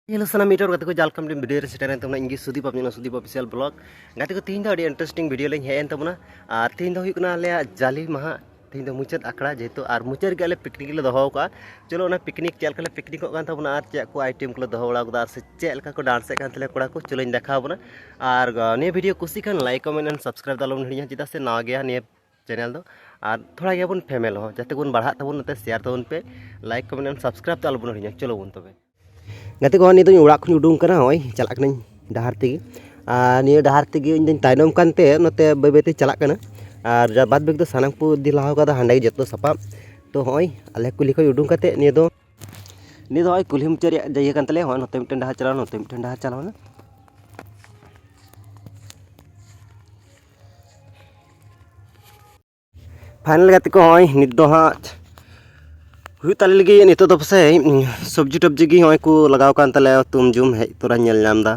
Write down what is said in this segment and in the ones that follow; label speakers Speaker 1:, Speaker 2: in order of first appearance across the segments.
Speaker 1: Hello sana meter kata ko jalkam di video seteran tamna ingi Sudeep apni Sudeep official blog gati ko tin adi interesting video lain hean tamna ar tin do huyuk na le jali maha tin do muchat akra jeto ar muchat gale picnic le doho ka chalo na picnic chel kala picnic ko kan tamna ar che ko item ko doho bala ko ar se chel ka ko dance kan tele koda ko chalo dekha bana ar ne video kusi kan like comment and subscribe dalom hiriya chida se na gaya ne channel do আর থোড়া গিয়া বন family হ যাতে কোন বাড়া তাবন নতে share তাবন पे like comment and subscribe तो अलबन हरिया चलो बन तबे गाते को नितो उड़ा खन उडुंग कना होय चलाक नई डहार तेगी निया डहार तेगी इन दिन ताइनम कानते नते बेबेते चलाक कना और बाद बेग तो सानमपुर दिलाव का हांडे जतो सपा तो होय आले कुली खय उडुंग काते निया दो होय कुली मुचरी जाय कान तले होय नते मिटन डहार चलाव नते मिटन डहार चलाव ना फाइनल गाते को होय नित दो हा हुई ताले लगी नितो तो पसे सब्जी टब्जी की होय को लगाव कान तले तुम जुम हे तोरा नेल नामदा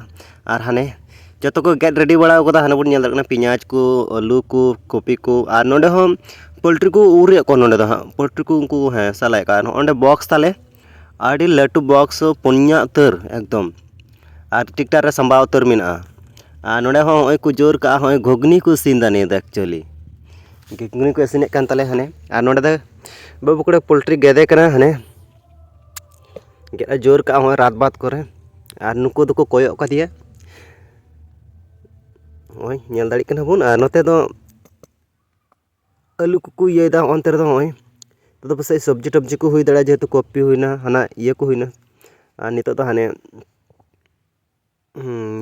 Speaker 1: आर हाने जतो को गेट रेडी बड़ा को हाने बुन नेल दरकना पियाज को आलू को कॉपी को आर नोडे हम पोल्ट्री को उरे को नोडे दा पोल्ट्री को उनको है सालाय का ओंडे बॉक्स ताले आडी लटू बॉक्स पुन्या तर एकदम आर टिकटार रे संभाव तर मिना आ नोडे होय को जोर का होय घुगनी को सीन दा ने एक्चुअली घुगनी को सीने कान तले हाने आर नोडे दा बाबू को पोल्ट्री गेदे कना हने गेदा जोर का हो रात बात करे आर नुको दको कोयो का दिया ओय नेल दाड़ी कना बुन आर नते दो आलू को ये दा अंतर दो ओय तो बसे सब्जी टब्जी को हुई दड़ा जेतु कॉपी हुईना हना ये को हुईना आर नितो तो हाने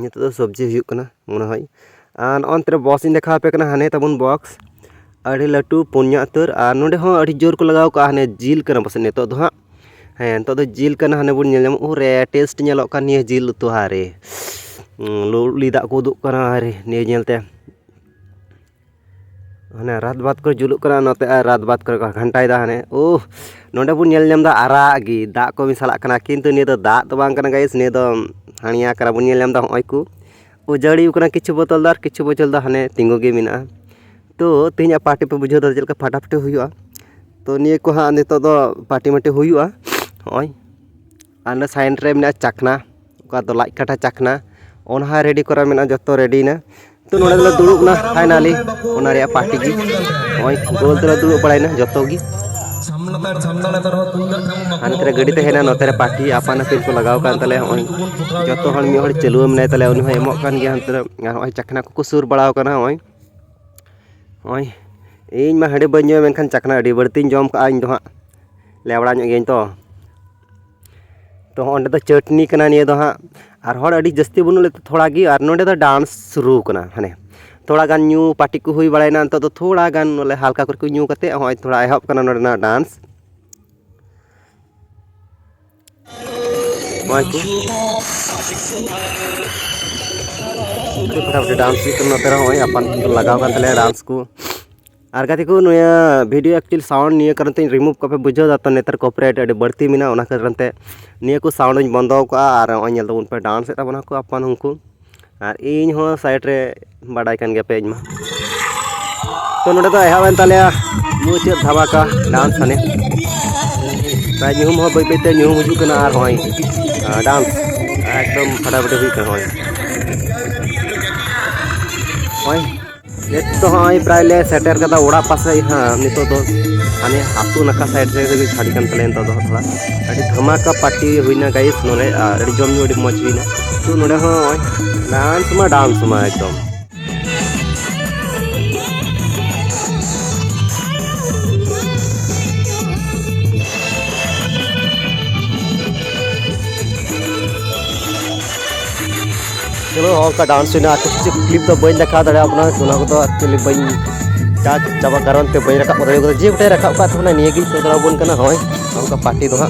Speaker 1: नितो तो सब्जी हुई कना मोना होय आर अंतर बॉस इन देखा पे कना हाने तबुन बॉक्स अड़ी लटू पुन्या तर आर नोडे हो अड़ी जोर को लगाव का हाने जिल कना बस नेतो दो हा हैं तो जिल कना हाने बुन नेलम ओरे टेस्ट नेलो का निये जिल तो हारे लिदा को दुक कना हारे निये नेलते हाने रात बात कर जुलुक कना नते रात बात कर घंटाय दा हाने ओह नोडे बुन नेल नेम दा आरागी दा को मिसाला कना किंतु निये दो दा तो बांग कना गाइस निये दो हानिया करा बुन नेल नेम दा होय को उजड़ी कना किछु बोतल दा हाने तिंगो गे मिना तो तेज पार्टी पे बुझे चलका फाटाफाटी हुआ तो निये को हाँ नितो दो पार्टी माटी हुआ होय आना साइन रे मिना चखना का दो लाइक काटा चखना ओनहा रेडी करा मिना जतो रेडी ना तो नोडे ला दुड़ुब ना फाइनली ओना रे पार्टी की होय गोल तला दुड़ुब पड़ाइना जतो गी हाने तेरे गड़ी ते हेना नोते पार्टी आपन फिर को लगाव कान तले होय जतो हन मी हर चलुव मिना तले उन होय एमो कान गे हंतरे होय चखना को सुर बड़ाव कना होय ओय इन मा हडे बन्यो मेनखान चखना अडी बड़तीन जम का इन दो हा लेवड़ा ᱧᱚᱜ ᱜᱮᱧ तो ओंडे दो चटनी कना निये दो हा आर हर अडी जस्ती बनु ले थोड़ा गी आर नोडे दो डांस शुरू कना हाने थोड़ा गान न्यू पार्टी को हुई बड़ायना तो थोड़ा गान ले हल्का करके न्यू कते होय थोड़ा एहब कना नोडे ना डांस होय को फटाफट डांस करना तेरा होय अपन लगाव कान तले डांस को आर गाते को नया वीडियो एक्चुअली साउंड निये करते रिमूव कापे बुझो जातो नेतर कॉपीराइट अडी बढ़ती मिना ओना करते निये को साउंड इन बंदो का आर ओय नेल तबन पे डांस एता बना को अपन हुंकु आर इन हो साइड रे बाडाय कान गे पे इमा तो नोडे तो एहावन ताले मुचे धमाका डांस हने ताय न्यूम हो बैते न्यूम हुजु कना आर होय डांस एकदम फटाफट हुई कना होय तो हाँ प्राय ले सेटर कदा ओड़ा पासे हाँ नितो तो हाने हातू नका साइड रे छाड़ी कान तले तो थोड़ा अड़ी धमाका पार्टी हुईना गाइस नोरे अड़ी जम न्यू अड़ी मज हुईना तो नोरे हाँ डांस मा एकदम चलो हॉल का डांस हुई ना कुछ क्लिप तो बन देखा दाड़ा अपना सोना को तो एक्चुअली बन चाबा कारण ते बन रखा जे बटे रखा का तो निये गी सोदरा बन कना होय हमका पार्टी दो हा